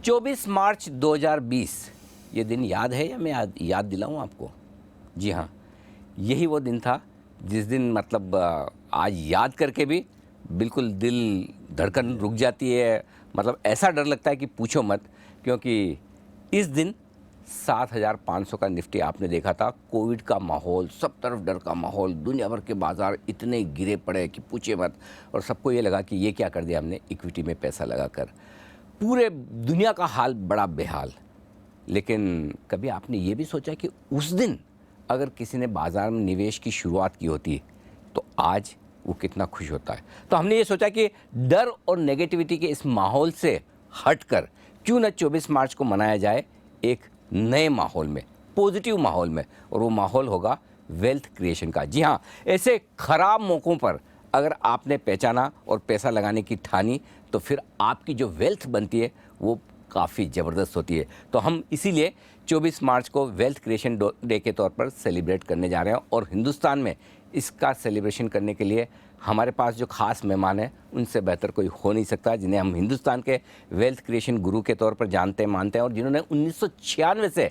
24 मार्च 2020 ये दिन याद है या मैं याद दिलाऊं आपको? जी हाँ, यही वो दिन था जिस दिन मतलब आज याद करके भी बिल्कुल दिल धड़कन रुक जाती है। मतलब ऐसा डर लगता है कि पूछो मत, क्योंकि इस दिन 7,500 का निफ्टी आपने देखा था। कोविड का माहौल, सब तरफ डर का माहौल, दुनिया भर के बाजार इतने गिरे पड़े कि पूछे मत। और सबको ये लगा कि ये क्या कर दिया हमने इक्विटी में पैसा लगाकर। पूरे दुनिया का हाल बड़ा बेहाल। लेकिन कभी आपने ये भी सोचा कि उस दिन अगर किसी ने बाज़ार में निवेश की शुरुआत की होती तो आज वो कितना खुश होता है? तो हमने ये सोचा कि डर और नेगेटिविटी के इस माहौल से हटकर क्यों न 24 मार्च को मनाया जाए एक नए माहौल में, पॉजिटिव माहौल में, और वो माहौल होगा वेल्थ क्रिएशन का। जी हाँ, ऐसे खराब मौक़ों पर अगर आपने पहचाना और पैसा लगाने की ठानी तो फिर आपकी जो वेल्थ बनती है वो काफ़ी ज़बरदस्त होती है। तो हम इसीलिए 24 मार्च को वेल्थ क्रिएशन डे के तौर पर सेलिब्रेट करने जा रहे हैं। और हिंदुस्तान में इसका सेलिब्रेशन करने के लिए हमारे पास जो ख़ास मेहमान हैं उनसे बेहतर कोई हो नहीं सकता, जिन्हें हम हिंदुस्तान के वेल्थ क्रिएशन गुरु के तौर पर जानते मानते हैं, और जिन्होंने 1996 से,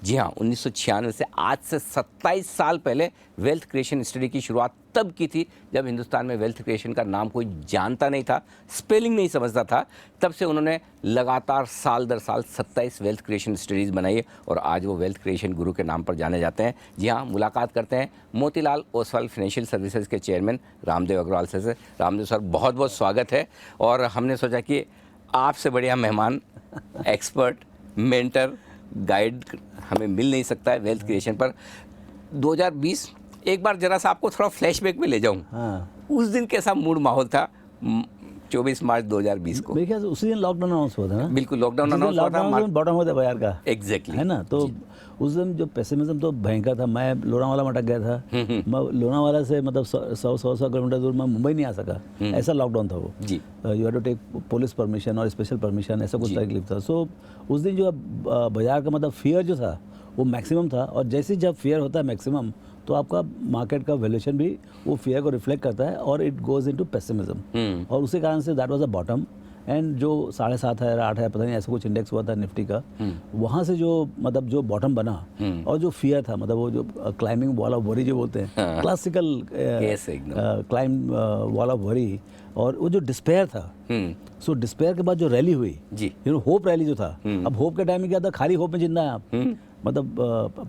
जी हाँ 1996 से आज से 27 साल पहले वेल्थ क्रिएशन स्टडी की शुरुआत तब की थी जब हिंदुस्तान में वेल्थ क्रिएशन का नाम कोई जानता नहीं था, स्पेलिंग नहीं समझता था। तब से उन्होंने लगातार साल दर साल 27 वेल्थ क्रिएशन स्टडीज़ बनाई और आज वो वेल्थ क्रिएशन गुरु के नाम पर जाने जाते हैं। जी हाँ, मुलाकात करते हैं मोतीलाल ओसवाल फाइनेंशियल सर्विसेज के चेयरमैन रामदेव अग्रवाल से। रामदेव सर, बहुत बहुत स्वागत है। और हमने सोचा कि आपसे बढ़िया मेहमान, एक्सपर्ट, मेंटर, गाइड हमें मिल नहीं सकता है वेल्थ क्रिएशन पर। 2020 एक बार जरा सा आपको थोड़ा फ्लैशबैक में ले जाऊं। हाँ, उस दिन कैसा मूड माहौल था 24 मार्च 2020 को? मेरे ख्याल से उसी दिन लॉकडाउन अनाउंस हुआ था ना। बिल्कुल, लॉकडाउन अनाउंस हुआ था, बॉटम हुआ था बाजार का। एग्जैक्टली है ना। तो उस दिन जो पेसिमिज्म तो भयंकर था। मैं लोनावाला में अटक गया था। मैं लोनावाला से मतलब 100 किलोमीटर दूर मैं मुंबई नहीं आ सका, ऐसा लॉकडाउन था वो। जी, you have to take police permission और स्पेशल परमिशन, ऐसा कुछ तकलीफ था। सो उस दिन जो बाजार का मतलब फियर जो था वो मैक्सिमम था। और जैसे जब फियर होता है मैक्सिमम तो आपका मार्केट का वैल्यूएशन भी वो फियर को रिफ्लेक्ट करता है और इट गोज इनटू पेसिमिज्म। और उसी कारण say that was a bottom. And जो 7,500 है 8 है पता नहीं ऐसा कुछ इंडेक्स हुआ था निफ्टी का, वहाँ से जो मतलब जो बॉटम बना और जो फियर था, मतलब वो जो क्लाइंबिंग वॉल ऑफ वरी जो बोलते हैं, classical climb wall of worry, और वो जो डिस्पेयर था। सो डिस्पेयर के बाद जो रैली हुई, होप रैली जो था। अब होप के टाइम में क्या था, खाली होप में जिंदा है आप। मतलब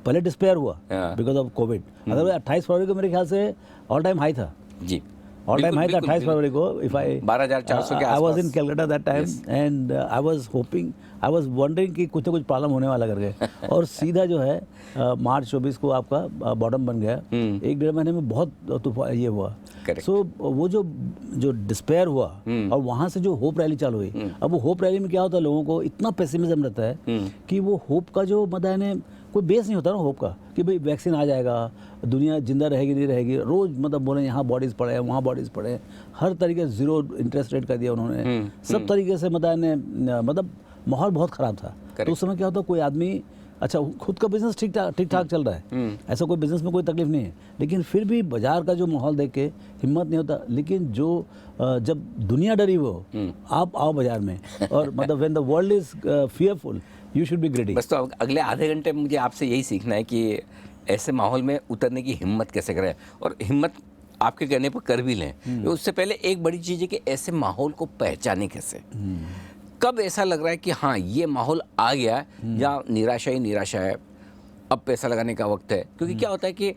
पहले डिस्पेयर हुआ बिकॉज ऑफ कोविड। अगर 28 फरवरी को मेरे ख्याल से ऑल टाइम हाई था। जी, ऑल टाइम हाई था 28 फरवरी को। इफ आई 12,400 के आसपास। I was in Calcutta that time and I was hopping, I was wondering कि कुछ ना कुछ प्रॉब्लम होने वाला करके। और सीधा जो है मार्च 24 को आपका बॉटम बन गया। 1-1.5 महीने में बहुत तूफान ये हुआ। सो वो जो डिस्पेयर हुआ और वहाँ से जो होप रैली चालू हुई। अब वो होप रैली में क्या होता है, लोगों को इतना पेसिमिज्म रहता है कि वो होप का जो मतलब कोई बेस नहीं होता ना होप का, कि भाई वैक्सीन आ जाएगा, दुनिया जिंदा रहेगी नहीं रहेगी। रोज मतलब बोले यहाँ बॉडीज़ पड़े हैं, वहाँ बॉडीज़ पड़े हैं, हर तरीके से 0 इंटरेस्ट रेट कर दिया उन्होंने। सब तरीके से मतलब माहौल बहुत ख़राब था। तो उस समय क्या होता, कोई आदमी अच्छा खुद का बिजनेस ठीक ठाक चल रहा है, ऐसा कोई बिजनेस में कोई तकलीफ नहीं है, लेकिन फिर भी बाजार का जो माहौल देख के हिम्मत नहीं होता। लेकिन जो जब दुनिया डरी वो आप आओ बाजार में, और मतलब when the world is fearful you should be ग्रेडी। बस तो अगले आधे घंटे में मुझे आपसे यही सीखना है कि ऐसे माहौल में उतरने की हिम्मत कैसे करें, और हिम्मत आपके कहने पर कर भी लें। उससे पहले एक बड़ी चीज़ है कि ऐसे माहौल को पहचाने कैसे। कब ऐसा लग रहा है कि हाँ ये माहौल आ गया है, या निराशा ही निराशा है, अब पैसा लगाने का वक्त है? क्योंकि क्या होता है कि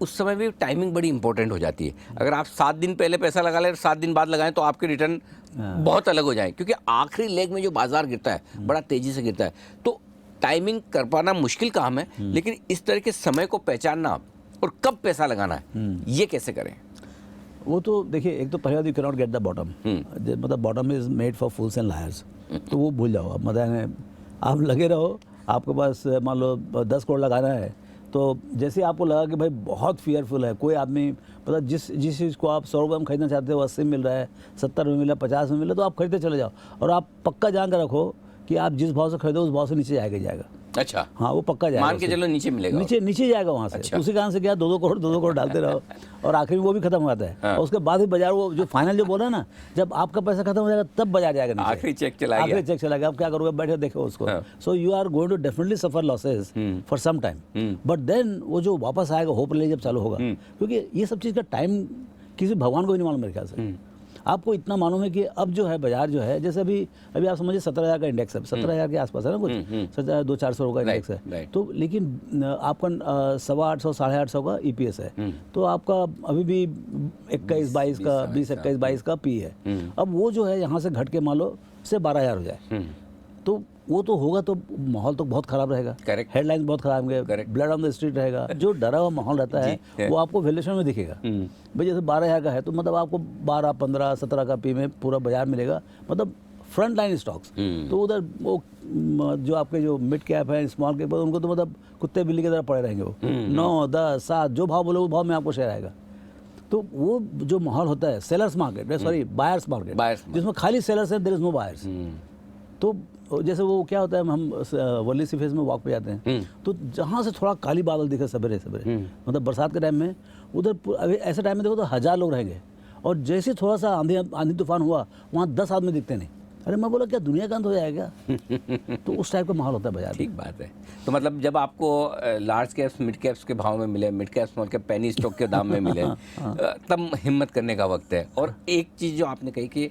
उस समय भी टाइमिंग बड़ी इंपॉर्टेंट हो जाती है। अगर आप 7 दिन पहले पैसा लगा लें और 7 दिन बाद लगाएं तो आपके रिटर्न बहुत अलग हो जाए, क्योंकि आखिरी लेग में जो बाजार गिरता है बड़ा तेजी से गिरता है। तो टाइमिंग कर पाना मुश्किल काम है, लेकिन इस तरह के समय को पहचानना और कब पैसा लगाना है, ये कैसे करें? वो तो देखिए, एक तो पहले you can not get the bottom. मतलब bottom is made for fools and liars. तो वो भूल जाओ। मतलब आप लगे रहो, आपके पास मान लो 10 करोड़ लगाना है, तो जैसे आपको लगा कि भाई बहुत फियरफुल है, कोई आदमी मतलब जिस चीज़ को आप 100 रुपये में खरीदना चाहते हो 80 में मिल रहा है, 70 में मिल रहा है, 50 में मिल रहा है, तो आप खरीदते चले जाओ। और आप पक्का जान कर रखो कि आप जिस भाव से खरीदो उस भाव से नीचे जाएगा ही जाएगा। अच्छा, हाँ वो पक्का जाएगा। मान के चलो नीचे मिलेगा। नीचे जाएगा वहाँ से। अच्छा। उसी कारण से क्या 2-2 करोड़ डालते रहो और आखिर में वो भी खत्म हो जाता है। हाँ। और उसके बाद ही बाजार, वो जो फाइनल जो बोला ना, जब आपका पैसा खत्म हो जाएगा तब बाजार जाएगा नीचे। आखिरी चेक चला गया। आखिरी चेक चला गया, अब क्या करोगे, बैठे देखो उसको। हाँ। So you are going to definitely suffer losses for some time, but then वो जो वापस आएगा, होप ले जब चालू होगा, क्योंकि ये सब चीज़ का टाइम किसी भगवान को भी नहीं मालूम मेरे ख्याल से। आपको इतना मालूम है कि अब जो है बाजार जो है, जैसे अभी आप समझिए 17,000 का इंडेक्स है, 17,000 के आसपास है ना, कुछ 200-400 का इंडेक्स है। right. तो लेकिन आपका 825 850 का ईपीएस है, तो आपका अभी भी 21-22 का 20-21-22 का पी है। अब वो जो है यहाँ से घट के मान लो से 12,000 हो जाए, तो वो तो होगा, तो माहौल तो बहुत खराब रहेगा। Correct. हेडलाइंस बहुत खराब होंगे, Correct. Blood on the street रहेगा। जो डरा हुआ माहौल रहता है वो आपको वैल्यूएशन में दिखेगा। भाई जैसे 12,000 का है तो मतलब आपको 12, 15, 17 का पी में पूरा बाजार मिलेगा, मतलब फ्रंट लाइन स्टॉक्स। तो उधर वो जो आपके जो मिड कैप है, स्मॉल कैप है, उनको तो मतलब कुत्ते बिल्ली की तरह पड़े रहेंगे वो। 9, 10, 7 जो भाव बोले वो भाव में आपको शेयर आएगा। तो वो जो माहौल होता है sellers market, sorry buyers market, जिसमें खाली सेलर्स है, देयर इज नो बायर्स। तो जैसे वो क्या होता है, हम वर्ली सी फेस में वॉक पे जाते हैं, तो जहाँ से थोड़ा काली बादल दिखे सवेरे सवेरे, मतलब बरसात के टाइम में, उधर अभी ऐसे टाइम में देखो तो 1000 लोग रहेंगे, और जैसे थोड़ा सा आंधी तूफान हुआ वहाँ 10 आदमी दिखते नहीं। अरे मैं बोला क्या दुनिया का अंत हो जाएगा? तो उस टाइप का माहौल होता है बाजार। ठीक बात है। तो मतलब जब आपको लार्ज कैप्स मिड कैप्स के भाव में मिले, mid cap small cap penny stock के दाम में मिले, तब हिम्मत करने का वक्त है। और एक चीज़ जो आपने कही कि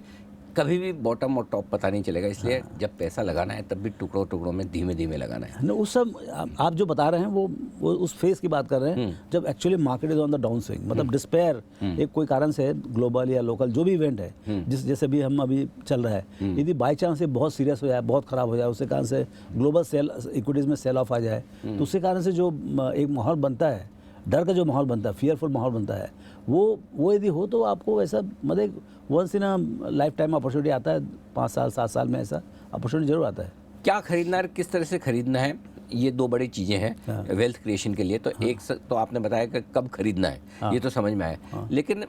कभी भी बॉटम और टॉप पता नहीं चलेगा, इसलिए जब पैसा लगाना है तब भी टुकड़ों टुकड़ों में धीमे धीमे लगाना है। उस सब आप जो बता रहे हैं वो उस फेज की बात कर रहे हैं जब actually market is on the down swing, मतलब डिस्पेयर एक कोई कारण से, ग्लोबल या लोकल जो भी इवेंट है, जैसे भी हम अभी चल रहा है, यदि बाई चांस ये बहुत सीरियस हो जाए, बहुत खराब हो जाए, उसके कारण से ग्लोबल सेल इक्विटीज़ में सेल ऑफ आ जाए, तो उसके कारण से जो एक माहौल बनता है, डर का जो माहौल बनता है, फियरफुल माहौल बनता है, वो यदि हो तो आपको वैसा मतलब once in a life time opportunity आता है, 5 साल 7 साल में ऐसा अपॉर्चुनिटी जरूर आता है। क्या खरीदना है, किस तरह से खरीदना है, ये 2 बड़ी चीज़ें हैं वेल्थ क्रिएशन के लिए। तो एक तो आपने बताया कि कब खरीदना है, ये तो समझ में आया, लेकिन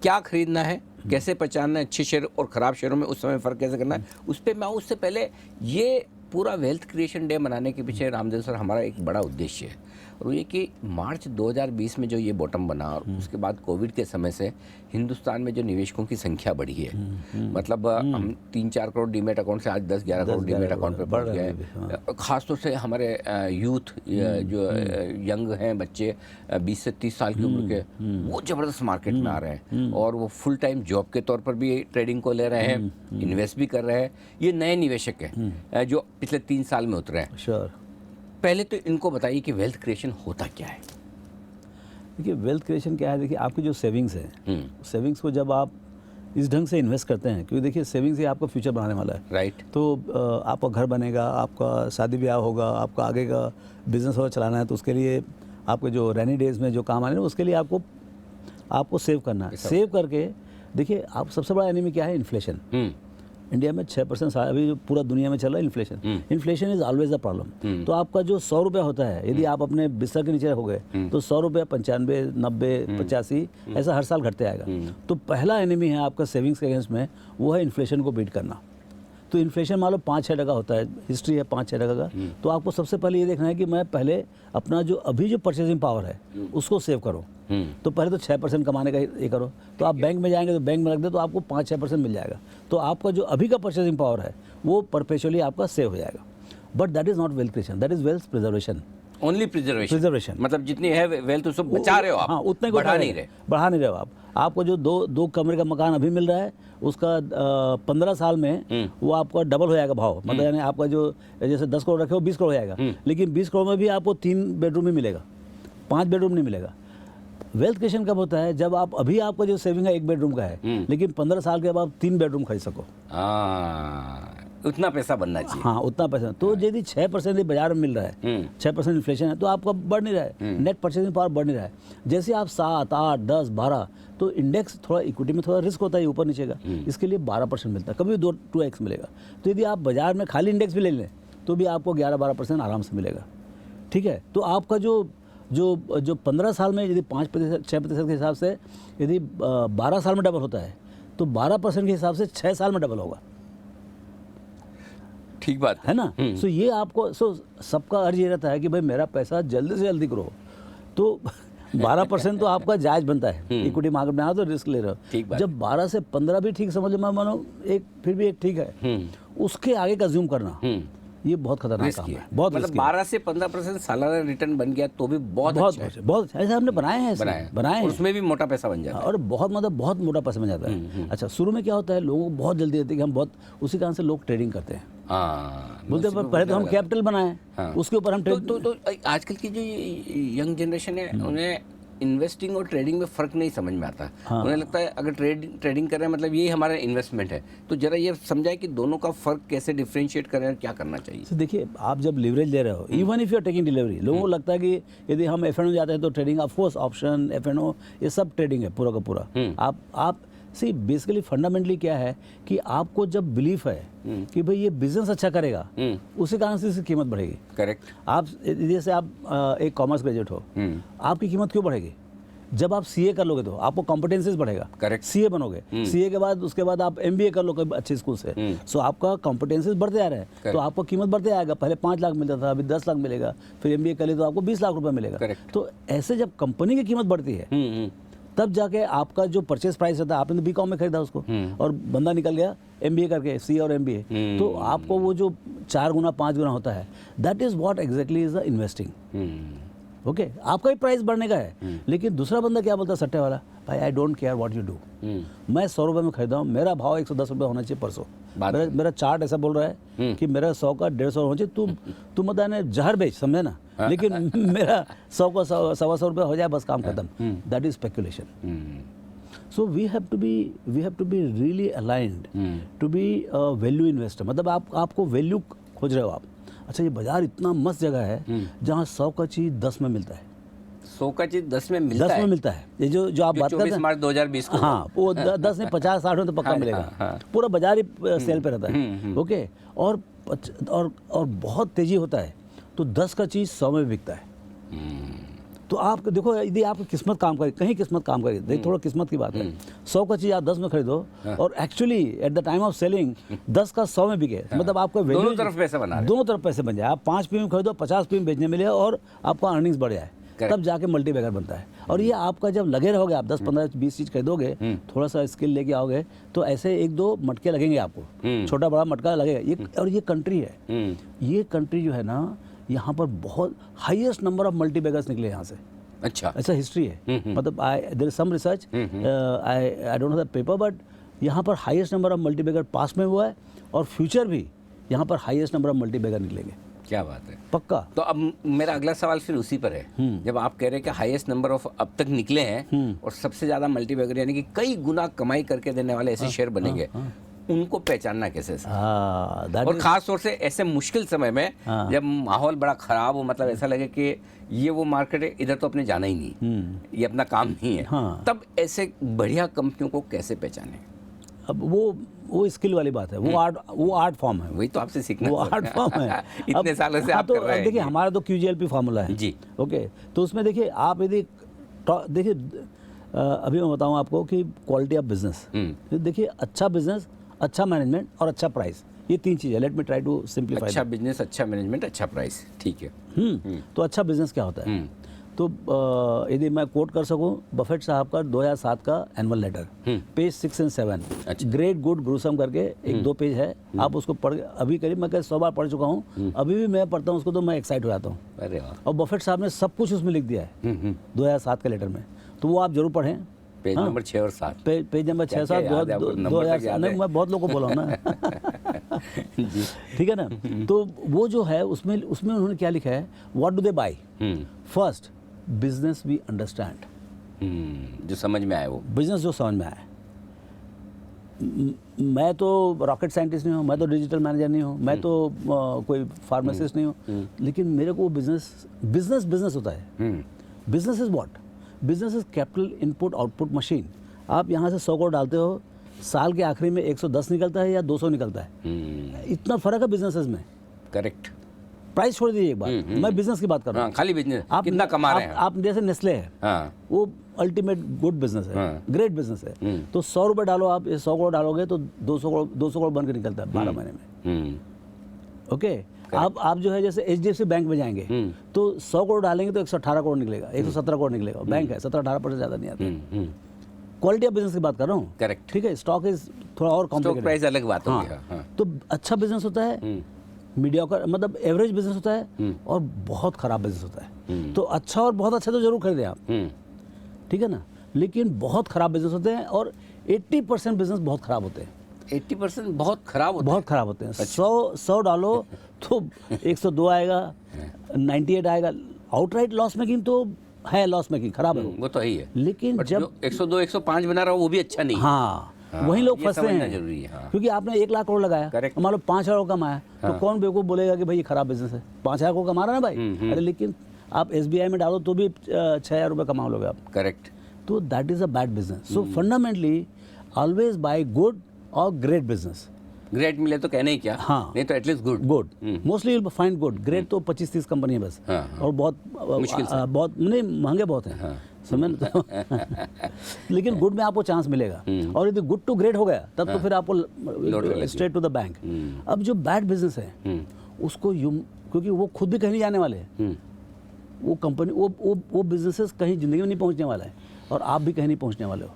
क्या खरीदना है, कैसे पहचानना है अच्छे शेयर और ख़राब शेयरों में, उस समय फ़र्क कैसे करना है, उस पर मैं उससे पहले ये पूरा वेल्थ क्रिएशन डे मनाने के पीछे रामदेव सर हमारा एक बड़ा उद्देश्य है, और ये कि मार्च 2020 में जो ये बॉटम बना और उसके बाद कोविड के समय से हिंदुस्तान में जो निवेशकों की संख्या बढ़ी है, मतलब हम 3-4 करोड़ डीमेट अकाउंट से आज 10-11 करोड़ डीमेट अकाउंट पे पहुंच गए। खासतौर से हमारे यूथ जो यंग हैं बच्चे 20 से 30 साल की उम्र के, वो ज़बरदस्त मार्केट में आ रहे हैं, और वो फुल टाइम जॉब के तौर पर भी ट्रेडिंग को ले रहे हैं, इन्वेस्ट भी कर रहे हैं। ये नए निवेशक हैं जो पिछले 3 साल में उतरे हैं। श्योर। पहले तो इनको बताइए कि वेल्थ क्रिएशन होता क्या है। देखिए वेल्थ क्रिएशन क्या है, देखिए आपकी जो सेविंग्स है, सेविंग्स को जब आप इस ढंग से इन्वेस्ट करते हैं, क्योंकि देखिए सेविंग्स ही आपका फ्यूचर बनाने वाला है। राइट। तो आपका घर बनेगा, आपका शादी ब्याह होगा, आपका आगे का बिजनेस और चलाना है, तो उसके लिए आपके जो रेनी डेज में जो काम आने हैं उसके लिए आपको सेव करना है। सेव करके देखिए आप सबसे बड़ा एनिमी क्या है, इन्फ्लेशन। इंडिया में 6% अभी जो पूरा दुनिया में चल रहा है inflation. Inflation is always a problem. तो आपका जो 100 रुपया होता है, यदि आप अपने बिस्तर के नीचे हो गए तो 100 रुपया 95, 90, 85 ऐसा हर साल घटते आएगा। तो पहला एनिमी है आपका सेविंग्स के अगेंस्ट में, वो है इन्फ्लेशन को बीट करना। तो इन्फ्लेशन मान लो 5-6% होता है, हिस्ट्री है 5-6% का। तो आपको सबसे पहले ये देखना है कि मैं पहले अपना जो अभी जो परचेजिंग पावर है उसको सेव करो। तो पहले तो 6% कमाने का ये करो। तो आप बैंक में जाएंगे तो बैंक में रख दे तो आपको 5-6% मिल जाएगा। तो आपका जो अभी का परचेजिंग पावर है वो परपेचुअली आपका सेव हो जाएगा। But that is not wealth creation, that is wealth preservation. Only preservation, मतलब जितनी है वेल्थ उसको बचा रहे हो आप। हाँ, उतने को बढ़ा नहीं रहे हो आप। आपको जो दो कमरे का मकान अभी मिल रहा है उसका 15 साल में वो आपका डबल हो जाएगा भाव। मतलब यानी आपका जो जैसे 10 करोड़ रखे हो 20 करोड़ हो जाएगा, लेकिन 20 करोड़ में भी आपको 3 बेडरूम ही मिलेगा, 5 बेडरूम नहीं मिलेगा। वेल्थ क्रिएशन कब होता है, जब आप अभी आपका जो सेविंग है 1 बेडरूम का है, लेकिन 15 साल के बाद 3 बेडरूम खरीद सको। उतना पैसा बनना चाहिए। हाँ, उतना पैसा। तो यदि 6% बाजार में मिल रहा है, 6% इन्फ्लेशन है, तो आपका बढ़ नहीं रहा है, नेट परचेजिंग पावर बढ़ नहीं रहा है। जैसे आप 7, 8, 10, 12, तो इंडेक्स थोड़ा इक्विटी में थोड़ा रिस्क होता है ऊपर नीचे का, इसके लिए 12% मिलता है, कभी 2x मिलेगा। तो यदि आप बाजार में खाली इंडेक्स भी ले लें तो भी आपको 11-12% आराम से मिलेगा। ठीक है। तो आपका जो 15 साल में यदि 5%, 6% के हिसाब से यदि 12 साल में डबल होता है, तो 12% के हिसाब से 6 साल में डबल होगा। ठीक बात है ना। सो ये आपको सबका अर्ज ये रहता है कि भाई मेरा पैसा जल्दी से जल्दी ग्रो, तो 12% तो आपका जायज बनता है। इक्विटी मार्केट में आ तो रिस्क ले रहे ठीक हो, बात। जब 12 से 15 भी ठीक समझ में मानो, एक फिर भी एक ठीक है, उसके आगे का ज्यूम करना ये बहुत खतरनाक काम है, बहुत मतलब 12 से 15% सालाना रिटर्न बन गया तो भी बहुत अच्छा है। बहुत ऐसे हमने बनाए हैं, बनाए हैं, उसमें भी मोटा पैसा बन जाता है। और बहुत मतलब बहुत मोटा पैसा बन जाता है। अच्छा, शुरू में क्या होता है, लोगों को बहुत जल्दी रहती है कि हम बहुत, उसी कारण से लोग ट्रेडिंग करते हैं। बोलते हैं पहले तो हम कैपिटल बनाएं, उसके ऊपर हम तो आजकल की जो यंग जनरेशन है उन्हें इन्वेस्टिंग और ट्रेडिंग में फ़र्क नहीं समझ में आता। उन्हें लगता है अगर ट्रेडिंग कर रहे हैं मतलब यही हमारा इन्वेस्टमेंट है। तो ज़रा ये समझाए कि दोनों का फ़र्क कैसे डिफ्रेंशिएट करें और क्या करना चाहिए। तो देखिए, आप जब लिवरेज ले रहे हो, even if you are taking delivery, लोगों को लगता है कि यदि हम एफ.एन.ओ जाते हैं तो ट्रेडिंग, ऑफ कोर्स ऑप्शन, एफ.एन.ओ ये सब ट्रेडिंग है पूरा का पूरा। आप सी बेसिकली फंडामेंटली क्या है कि आपको जब बिलीफ है कि भाई ये बिजनेस अच्छा करेगा, उसी कारण से इसकी कीमत बढ़ेगी। करेक्ट। आप जैसे आप एक कॉमर्स ग्रेजुएट हो, आपकी कीमत क्यों बढ़ेगी? जब आप सीए कर लोगे तो आपको कॉम्पिटेंसीज बढ़ेगा। करेक्ट। सीए बनोगे, सीए के बाद उसके बाद आप एमबीए कर लोगे अच्छे स्कूल से, सो आपका कॉम्पिटेंसीज बढ़ते आ रहे हैं, तो आपको कीमत बढ़ते आएगा। पहले 5 लाख मिलता था, अभी 10 लाख मिलेगा, फिर एमबीए कर ले तो आपको 20 लाख रुपए मिलेगा। Correct. तो ऐसे जब कंपनी की कीमत बढ़ती है तब जाके आपका जो परचेस प्राइस रहता है, आपने तो बीकॉम में खरीदा उसको और बंदा निकल गया एमबीए करके, सीए और एमबीए, तो आपको वो जो 4 गुना 5 गुना होता है, that is what exactly is the investing. Okay, आपका ही प्राइस बढ़ने का है, लेकिन दूसरा बंदा क्या बोलता है, सट्टे वाला, भाई I don't care what you do, मैं 100 रुपये में खरीदा हूँ, मेरा भाव 110 रुपये होना चाहिए परसों। मेरा चार्ट ऐसा बोल रहा है कि मेरा 100 का 150 होना चाहिए। तू मतलब जहर बेच, समझे ना, लेकिन मेरा 100 का 125 रुपये हो जाए, बस काम खत्म। That is speculation. So we have to be really aligned to be value investor. मतलब आपको वैल्यू खोज रहे हो आप। अच्छा, ये बाजार इतना मस्त जगह है जहाँ 100 का चीज 10 में मिलता है। 100 का चीज 10 में मिलता है। 10 में मिलता है। ये जो आप बात करते हैं 24 मार्च 2020 को, हाँ, वो 10 नहीं 50-60 में तो पक्का मिलेगा। पूरा बाजार ही सेल पे रहता है। ओके, और बहुत तेजी होता है, तो 10 का चीज 100 में बिकता है। तो आप देखो, यदि आपकी किस्मत काम करे, कहीं किस्मत काम करे, देखिए थोड़ा किस्मत की बात है। 100 का चीज आप 10 में खरीदो और actually at the time of selling 10 का 100 में बिके, मतलब आपका वैल्यू दोनों तरफ पैसा बना रहे हैं। दोनों तरफ पैसे बन जाए। आप 5 पीएम खरीदो, 50 पीएम बेचने मिले और आपका अर्निंग्स बढ़ जाए, तब जाके मल्टीबैगर बनता है। और ये आपका जब लगे रहोगे, आप 10, 15, 20 चीज खरीदोगे, थोड़ा सा स्किल लेके आओगे, तो ऐसे 1-2 मटके लगेंगे आपको, छोटा बड़ा मटका लगेगा। ये और ये कंट्री है, ये कंट्री जो है ना, यहाँ पर बहुत हाईएस्ट नंबर ऑफ मल्टीबैगर्स निकले यहाँ से। अच्छा, ऐसा हिस्ट्री है। मतलब there is some research, I don't know the paper, but यहाँ पर highest number of multibagger past में हुआ है, और फ्यूचर भी यहाँ पर हाईएस्ट नंबर ऑफ मल्टीबैगर निकलेंगे। क्या बात है, पक्का। तो अब मेरा अगला सवाल फिर उसी पर है। जब आप कह रहे हैं कि हाईएस्ट नंबर ऑफ अब तक निकले हैं और सबसे ज्यादा मल्टीबैगर यानी कि कई गुना कमाई करके देने वाले ऐसे शेयर बनेंगे, उनको पहचानना कैसे सर? और खास तौर से ऐसे मुश्किल समय में जब माहौल बड़ा खराब हो, मतलब ऐसा लगे कि ये वो मार्केट है, इधर तो अपने जाना ही नहीं, ये अपना काम नहीं है, तब ऐसे बढ़िया कंपनियों को कैसे पहचाने? अब वो स्किल वाली बात है, वो आर्ट फॉर्म है। वही तो आपसे सीखना, वो आर्ट फॉर्म है। इतने सालों से आप कर रहे हैं। देखिए, हमारा तो QGLP फार्मूला है जी। ओके, तो उसमें देखिए, आप यदि देखिए, अभी मैं बताऊं आपको कि क्वालिटी ऑफ बिजनेस, देखिए, अच्छा बिजनेस, अच्छा मैनेजमेंट और अच्छा प्राइस, ये 3 चीज़ है। Let me try to simplify. अच्छा बिजनेस, अच्छा मैनेजमेंट, अच्छा प्राइस, ठीक है। तो अच्छा बिजनेस क्या होता है? तो यदि मैं कोट कर सकूं, बफेट साहब का 2007 का एनुअल लेटर, पेज 6 और 7, ग्रेट गुड ग्रूसम करके 1-2 पेज है, आप उसको पढ़, अभी करीब मैं 100 बार पढ़ चुका हूँ, अभी भी मैं पढ़ता हूँ उसको तो मैं एक्साइट हो जाता हूँ। अरे वाह। और बफेट साहब ने सब कुछ उसमें लिख दिया है 2007 के लेटर में, तो वो आप जरूर पढ़ें। पेज नंबर 6 और 7, पेज नंबर 6-7 2000, नहीं, मैं बहुत लोगों को बोला हूँ ना। ठीक है ना। तो वो जो है उसमें उन्होंने क्या लिखा है, what do they buy? First, business we understand, जो समझ में आए, वो बिजनेस जो समझ में आए। मैं तो रॉकेट साइंटिस्ट नहीं हूँ, मैं तो डिजिटल मैनेजर नहीं हूँ, मैं तो कोई फार्मासिस्ट नहीं हूँ, लेकिन मेरे को बिजनेस होता है। Business is what? Business is capital input output machine. आप यहाँ से 100 करोड़ डालते हो, साल के आखिरी में 110 निकलता है या 200 निकलता है, इतना फर्क है बिजनेसेस में। करेक्ट। प्राइस छोड़ दीजिए एक बार, मैं बिजनेस की बात कर रहा हूँ। खाली बिजनेस, आप कितना कमा रहे हैं? आप जैसे नेस्ले है, वो अल्टीमेट गुड बिजनेस है, ग्रेट बिजनेस है। तो 100 रुपये डालो, आप 100 करोड़ डालोगे तो 200 करोड़ बन के निकलता है 12 महीने में। ओके। आप जो है जैसे HDFC बैंक में जाएंगे तो 100 करोड़ डालेंगे तो 118 करोड़ निकलेगा, 117 करोड़ निकलेगा। बैंक है, 17-18% ज़्यादा नहीं आते। क्वालिटी ऑफ बिजनेस की बात कर रहा हूँ। करेक्ट। ठीक है, स्टॉक इज थोड़ा और स्टॉक कॉम्प्लिकेटेड। प्राइस अलग बात होगी। हाँ, हाँ। तो अच्छा बिजनेस होता है, मीडियोकर मतलब एवरेज बिजनेस होता है, और बहुत खराब बिजनेस होता है। तो अच्छा और बहुत अच्छा तो जरूर खरीदें आप, ठीक है ना, लेकिन बहुत खराब बिजनेस होते हैं, और 80% बिजनेस बहुत खराब होते हैं। 80% बहुत खराब होता बहुत खराब होते हैं। 100 डालो तो 102 आएगा, 98 आएगा। आउटराइट लॉस मेकिंग तो है, लॉस मेकिंग खराब है वो तो है ही है। लेकिन बट जब जो 102 105 बना रहा हो वो भी अच्छा नहीं है। हाँ, हाँ, वही लोग ये फंसते समझना हैं। जरूरी है। हाँ। क्योंकि आपने 1 लाख करोड़ लगाया, Correct। मान लो 5,000 करोड़ कमाया, तो कौन बेवकूफ़ बोलेगा कि भाई ये खराब बिजनेस है, 5,000 करोड़ कमा रहा है ना भाई। अरे लेकिन आप SBI में डालो तो भी 6,000 रुपये कमा लोगे आप। करेक्ट। तो that is a bad business. So fundamentally always buy good और ग्रेट बिजनेस। ग्रेट मिले तो कहने ही क्या, हाँ। नहीं तो at least good. Good mostly will find good. Great तो 25-30 कंपनी है बस। हाँ, हाँ। और बहुत मुश्किल से। बहुत नहीं, महंगे बहुत हैं। हाँ। समझ में तो लेकिन गुड में आपको चांस मिलेगा। और यदि गुड टू ग्रेट हो गया तब तो फिर आपको स्ट्रेट टू द बैंक। अब जो बैड बिजनेस है उसको क्योंकि वो खुद भी कहीं नहीं जाने वाले हैं, वो कंपनी वो बिजनेसेस कहीं जिंदगी में नहीं पहुंचने वाला है, और आप भी कहीं नहीं पहुंचने वाले हो,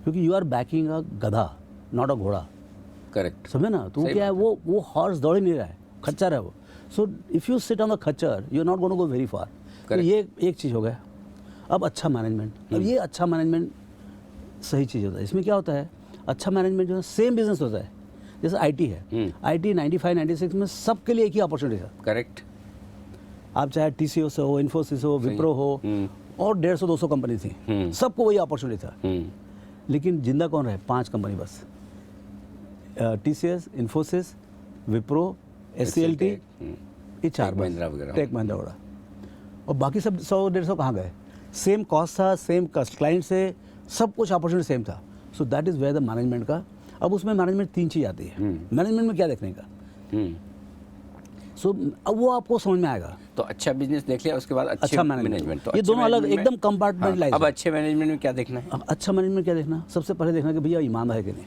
क्योंकि यू आर बैकिंग अ गधा, नॉट अ घोड़ा। करेक्ट। समझे ना, तो वो क्या है, वो हॉर्स दौड़ ही नहीं रहा है, खच्चर है वो। So if you sit on the खच्चर you are not going to go very far. तो ये एक चीज़ हो गया। अब अच्छा मैनेजमेंट, अब ये अच्छा मैनेजमेंट सही चीज़ होता है। इसमें क्या होता है, अच्छा मैनेजमेंट जो है सेम बिजनेस होता है। जैसे IT है, IT 95-96 में सबके लिए एक ही अपॉर्चुनिटी था। करेक्ट। आप चाहे TCS से हो, इन्फोसिस हो, विप्रो हो, और 150-200 कंपनी थी, सबको वही अपॉर्चुनिटी था। लेकिन जिंदा कौन रहे? 5 कंपनी बस, TCS, इन्फोसिस, विप्रो, SCLT, ये 4 बस, टेक महिंद्रा वगैरह, और बाकी सब 100-150 कहाँ गए? सेम कॉस्ट था, सेम क्लाइंट से, सब कुछ अपॉर्चुनिटी सेम था। So that is where the management का। अब उसमें मैनेजमेंट 3 चीज़ आती है। मैनेजमेंट में क्या देखने का? सो अब वो आपको समझ में आएगा। तो अच्छा बिजनेस देख लिया, उसके बाद अच्छा मैनेजमेंट, तो ये दोनों अलग एकदम कंपार्टमेंटलाइज। अब अच्छे मैनेजमेंट में क्या देखना है? अब अच्छा मैनेजमेंट क्या देखना? सबसे पहले देखना कि भैया ईमान है कि नहीं।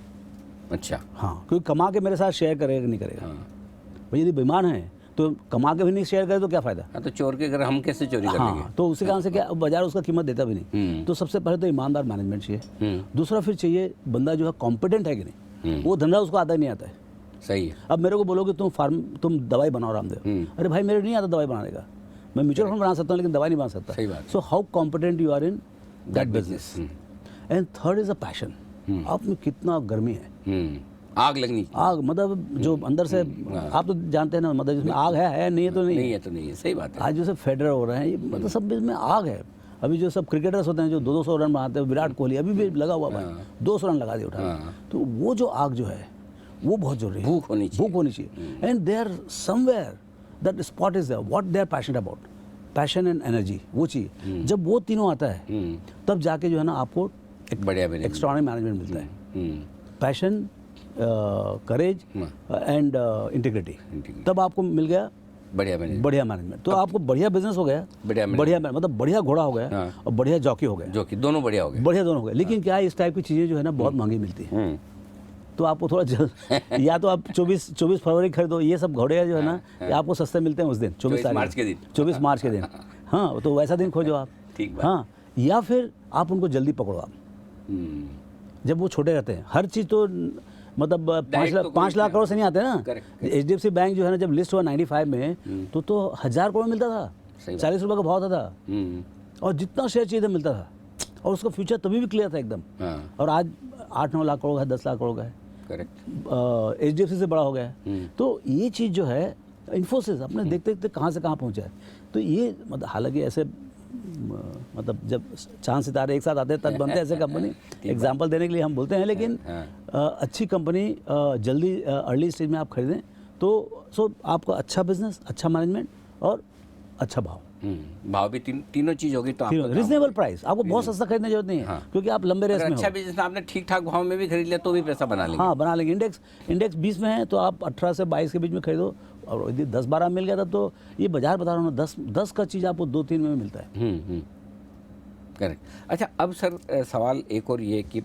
अच्छा। हाँ, क्योंकि कमा के मेरे साथ शेयर करेगा कि नहीं करेगा। भाई यदि बेईमान है तो कमा के भी नहीं शेयर करे तो क्या फ़ायदा? हाँ, तो चोर के घर हम कैसे चोरी कर लेंगे? हाँ, तो उसी कारण से क्या, बाजार उसका कीमत देता भी नहीं। तो सबसे पहले तो ईमानदार मैनेजमेंट चाहिए। दूसरा फिर चाहिए बंदा जो है कॉम्पिटेंट है कि नहीं। वो धंधा उसको आता ही नहीं आता है। सही है। अब मेरे को बोलोगे तुम दवाई बनाओ रामदेव, अरे भाई मेरे नहीं आता दवाई बनाने का। मैं म्यूचुअल फंड बना सकता हूँ लेकिन दवाई नहीं बना सकता। सही बात। So how competent you are in that business. And third is a passion. आप में कितना गर्मी है, आग लगनी, आग मतलब जो अंदर से, आप तो जानते हैं ना, मतलब जिसमें आग है नहीं है तो नहीं है तो नहीं है। सही बात है। आज जैसे फेडरर हो रहे हैं, ये मतलब सब इसमें आग है। अभी जो सब क्रिकेटर्स होते हैं जो 200 रन बनाते हैं, विराट कोहली अभी भी लगा हुआ भाई, 200 रन लगा दिए उठा। तो वो जो आग जो है वो बहुत जरूरी है। भूख होनी चाहिए। And there somewhere that spot is there what they are passionate about, passion and energy, वो चाहिए। जब वो तीनों आता है तब जाके जो है ना आपको एक बढ़िया एक्स्ट्राऑर्डिनरी मैनेजमेंट मिलता है। पैशन, करेज एंड इंटीग्रिटी, तब आपको मिल गया बढ़िया मैनेजमेंट। तो आपको बढ़िया बिजनेस हो गया, बढ़िया मतलब बढ़िया घोड़ा हो गया, और बढ़िया जॉकी हो गया, जो कि दोनों बढ़िया हो गए, बढ़िया दोनों हो गए। लेकिन क्या है, इस टाइप की चीज़ें जो है ना बहुत महंगी मिलती है। तो आपको थोड़ा जल्द या तो आप 24 फरवरी खरीदो, ये सब घोड़े जो है ना ये आपको सस्ते मिलते हैं उस दिन, 24 मार्च के दिन, 24 मार्च के दिन। हाँ, तो वैसा दिन खोजो आप। ठीक बात। हाँ, या फिर आप उनको जल्दी पकड़ो आप, जब वो छोटे रहते हैं। हर चीज़ तो मतलब 5 लाख करोड़ से नहीं आते ना। HDFC बैंक जो है ना जब लिस्ट हुआ 95 में तो 1000 करोड़ मिलता था, 40 रुपये का भाव था, और जितना शेयर चाहिए था मिलता था, और उसका फ्यूचर तभी भी क्लियर था एकदम। और आज 8-9 लाख करोड़ का है, 10 लाख करोड़ का है। HDFC से बड़ा हो गया है। तो ये चीज़ जो है इन्फोसिस अपने देखते देखते कहाँ से कहाँ पहुँचा है। तो ये मतलब हालांकि ऐसे मतलब जब चांद सितारे एक साथ आते हैं तब बनते हैं ऐसे कंपनी, एग्जांपल देने के लिए हम बोलते हैं। लेकिन अच्छी कंपनी जल्दी अर्ली स्टेज में आप खरीदें तो सो आपका अच्छा बिजनेस, अच्छा मैनेजमेंट और अच्छा भाव भी तीनों चीज होगी तो रीजनेबल प्राइस। आपको बहुत सस्ता खरीदने की जरूरत नहीं है, क्योंकि आप लंबे रेस में अच्छा बिजनेस आपने ठीक ठाक भाव में भी खरीद लिया तो भी पैसा बना लेंगे। हाँ, बना लेंगे। इंडेक्स 20 में है तो आप 18 से 22 के बीच में खरीदो, और यदि 10-12 मिल गया तब तो ये बाजार बता रहा हूँ ना, 10 का चीज़ आपको 2-3 में मिलता है। करेक्ट। अच्छा, अब सर सवाल एक और ये कि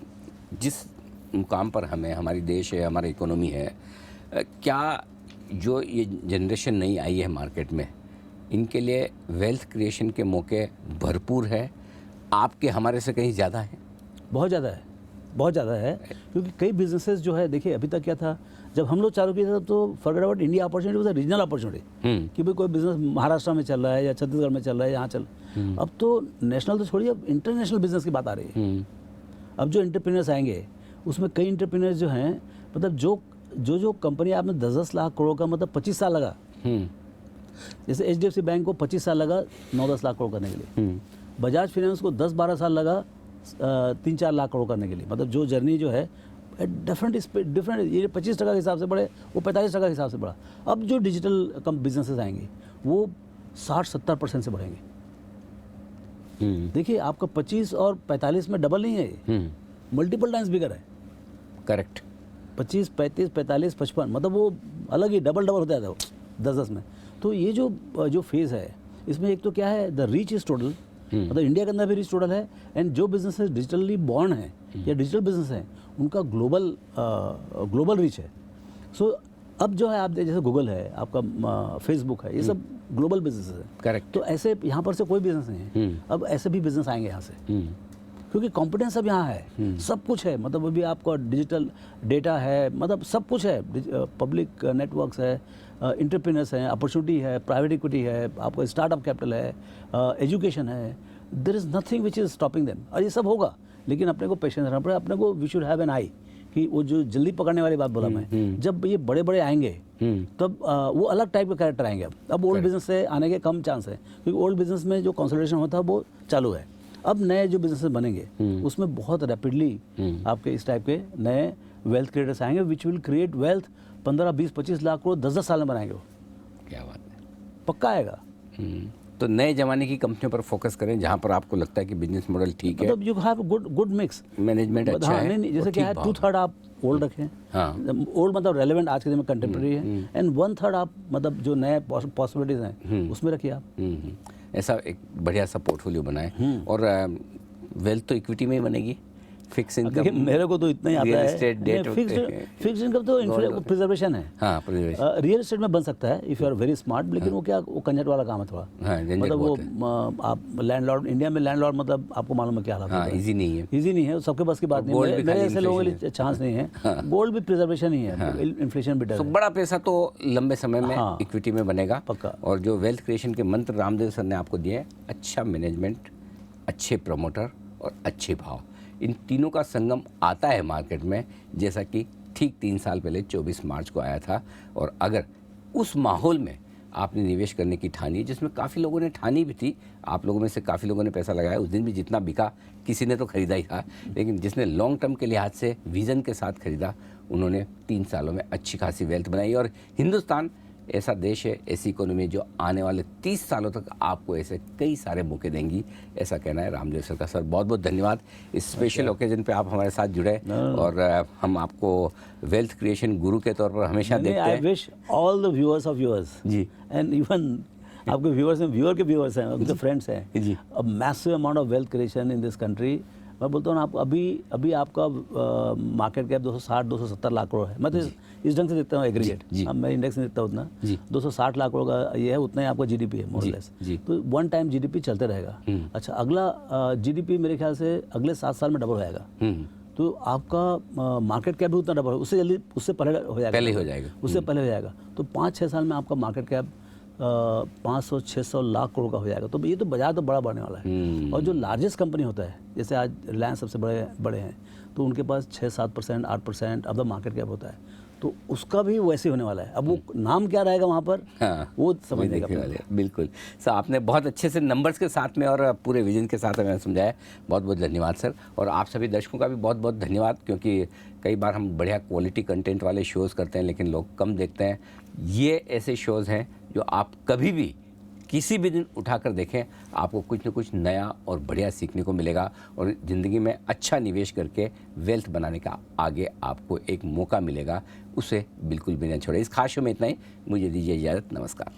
जिस मुकाम पर हमें, हमारी देश है, हमारी इकोनॉमी है, क्या जो ये जनरेशन नई आई है मार्केट में, इनके लिए वेल्थ क्रिएशन के मौके भरपूर है, आपके हमारे से कहीं ज़्यादा है। बहुत ज़्यादा है, बहुत ज़्यादा है, क्योंकि कई बिजनेसेस जो है, देखिए अभी तक क्या था, जब हम लोग चालू किए थे तो forget about India opportunity was a regional opportunity, कि भाई कोई बिजनेस महाराष्ट्र में चल रहा है या छत्तीसगढ़ में चल रहा है, यहाँ चल। अब तो नेशनल तो छोड़िए, अब इंटरनेशनल बिजनेस की बात आ रही है। अब जो एंटरप्रेन्योर्स आएंगे उसमें कई एंटरप्रेन्योर्स जो हैं, मतलब जो कंपनी आपने 10-10 लाख करोड़ का, मतलब 25 साल लगा, जैसे HDFC बैंक को 25 साल लगा 9-10 लाख करोड़ करने के लिए, बजाज फाइनेंस को 10-12 साल लगा 3-4 लाख करोड़ करने के लिए। मतलब जो जर्नी जो है डिफरेंट, ये 25% के हिसाब से बढ़े, वो 45% के हिसाब से बढ़ा। अब जो डिजिटल कम बिजनेसेस आएंगे वो 60-70% से बढ़ेंगे। देखिए आपका 25 और 45 में डबल नहीं है, ये मल्टीपल टाइम्स बिगर है। करेक्ट। 25, 35, 45, 55, मतलब वो अलग ही डबल होता है वो 10-10 में। तो ये जो फेज़ है, इसमें एक तो क्या है, द रीच इज टोटल, मतलब इंडिया के अंदर भी रीच टोटल है, एंड जो बिजनेसेस डिजिटली बॉर्न है या डिजिटल बिजनेस है, उनका ग्लोबल रीच है। सो अब जो है आप जैसे गूगल है, आपका फेसबुक है, ये सब ग्लोबल बिजनेस है। करेक्ट। तो ऐसे यहाँ पर से कोई बिजनेस नहीं है, अब ऐसे भी बिजनेस आएंगे यहाँ से, क्योंकि कॉम्पिटेंस अब यहाँ है, सब कुछ है। मतलब अभी आपका डिजिटल डेटा है, मतलब सब कुछ है, पब्लिक नेटवर्क्स है, एंटरप्रेन्योर्स हैं, अपॉर्चुनिटी है, प्राइवेट इक्विटी है, आपका स्टार्टअप कैपिटल है, एजुकेशन है, there is nothing which is stopping them. और ये सब होगा, लेकिन अपने को पेशेंस रखना पड़ेगा, अपने को वी शुड हैव एन आई, कि वो जो जल्दी पकड़ने वाली बात बोला मैं, जब ये बड़े बड़े आएंगे तब वो अलग टाइप के कैरेक्टर आएंगे। अब ओल्ड बिजनेस से आने के कम चांस है, क्योंकि ओल्ड बिजनेस में जो कंसोलिडेशन होता है वो चालू है। अब नए जो बिजनेस बनेंगे उसमें बहुत रैपिडली आपके इस टाइप के नए वेल्थ क्रिएटर्स आएंगे, which will create wealth 15, 20, 25 lakh crore 10-10 साल में बनाएंगे वो। क्या बात है, पक्का पक्का आएगा। तो नए जमाने की कंपनियों पर फोकस करें, जहाँ पर आपको लगता है कि बिजनेस मॉडल ठीक है, मतलब you have good mix, management अच्छा है। नहीं, जैसे क्या है, 2/3 आप ओल्ड रखें, ओल्ड मतलब रेलेवेंट आज के दिन में कंटेम्प्रेरी है, एंड 1/3 आप मतलब जो नए पॉसिबिलिटीज हैं उसमें रखिए आप। ऐसा एक बढ़िया सा पोर्टफोलियो बनाए। और वेल्थ तो इक्विटी में ही बनेगी, फिक्स इनकम। मेरे को तो इतना ही आता है, फिक्स इनकम तो प्रिजर्वेशन है। हाँ, रियल एस्टेट में बन सकता है if you are very smart, लेकिन वो क्या, वो कंजट वाला काम है थोड़ा। मतलब वो आप लैंडलॉर्ड, इंडिया में लैंडलॉर्ड मतलब आपको मालूम है क्या हालत है, इजी नहीं है, इजी नहीं है, सबके पास की बात नहीं है। मेरे ऐसे लोगों के लिए चांस नहीं है। गोल्ड भी प्रिजर्वेशन ही है, इन्फ्लेशन भी डर है। बड़ा पैसा तो लंबे समय में इक्विटी में बनेगा, पक्का। और जो वेल्थ क्रिएशन के मंत्र रामदेव सर ने आपको दिए, अच्छा मैनेजमेंट, अच्छे प्रमोटर और अच्छे भाव, इन तीनों का संगम आता है मार्केट में, जैसा कि ठीक 3 साल पहले 24 मार्च को आया था। और अगर उस माहौल में आपने निवेश करने की ठानी, जिसमें काफ़ी लोगों ने ठानी भी थी, आप लोगों में से काफ़ी लोगों ने पैसा लगाया, उस दिन भी जितना बिका किसी ने तो ख़रीदा ही था, लेकिन जिसने लॉन्ग टर्म के लिहाज से विज़न के साथ ख़रीदा, उन्होंने 3 सालों में अच्छी खासी वेल्थ बनाई। और हिंदुस्तान ऐसा देश है, ऐसी इकोनॉमी जो आने वाले 30 सालों तक आपको ऐसे कई सारे मौके देंगी, ऐसा कहना है रामदेव सर का। सर बहुत बहुत धन्यवाद, इस स्पेशल ओकेजन पे आप हमारे साथ जुड़े, और हम आपको वेल्थ क्रिएशन गुरु के तौर पर हमेशा देखते हैं। I wish all the viewers of yours जी, एंड इवन आपके व्यूअर्स हैं, व्यूअर के व्यूअर्स हैं, आपके फ्रेंड्स हैं जी, a massive amount of wealth creation in this country. मैं बोलता हूँ आपको, अभी आपका मार्केट कैप 260-270 लाख करोड़ है। मैं तो इस ढंग से देखता हूँ एग्रीगेट, मैं इंडेक्स नहीं देखता उतना। 260 लाख करोड़ का ये है, उतना ही आपका जीडीपी है मोर लेस। तो वन टाइम जीडीपी चलते रहेगा। अच्छा, अगला जीडीपी मेरे ख्याल से अगले 7 साल में डबल हो जाएगा। तो आपका मार्केट कैप भी उतना डबल, उससे जल्दी, उससे पहले हो जाएगा, उससे पहले हो जाएगा। तो 5-6 साल में आपका मार्केट कैप 500-600 लाख करोड़ का हो जाएगा। तो ये तो बाजार तो बड़ा बढ़ने वाला है। और जो लार्जेस्ट कंपनी होता है, जैसे आज रिलायंस सबसे बड़े हैं, तो उनके पास 6-7%, 8% अब द मार्केट कैप होता है, तो उसका भी वैसे होने वाला है। अब वो नाम क्या रहेगा वहाँ पर, वो समझने का वाले। बिल्कुल सर, आपने बहुत अच्छे से नंबर्स के साथ में और पूरे विजन के साथ हमें समझाया, बहुत बहुत धन्यवाद सर। और आप सभी दर्शकों का भी बहुत बहुत धन्यवाद, क्योंकि कई बार हम बढ़िया क्वालिटी कंटेंट वाले शोज़ करते हैं, लेकिन लोग कम देखते हैं। ये ऐसे शोज़ हैं जो आप कभी भी किसी भी दिन उठाकर देखें, आपको कुछ न कुछ नया और बढ़िया सीखने को मिलेगा, और ज़िंदगी में अच्छा निवेश करके वेल्थ बनाने का आगे आपको एक मौका मिलेगा, उसे बिल्कुल भी न छोड़ें। इस खास शो में इतना ही, मुझे दीजिए इजाज़त, नमस्कार।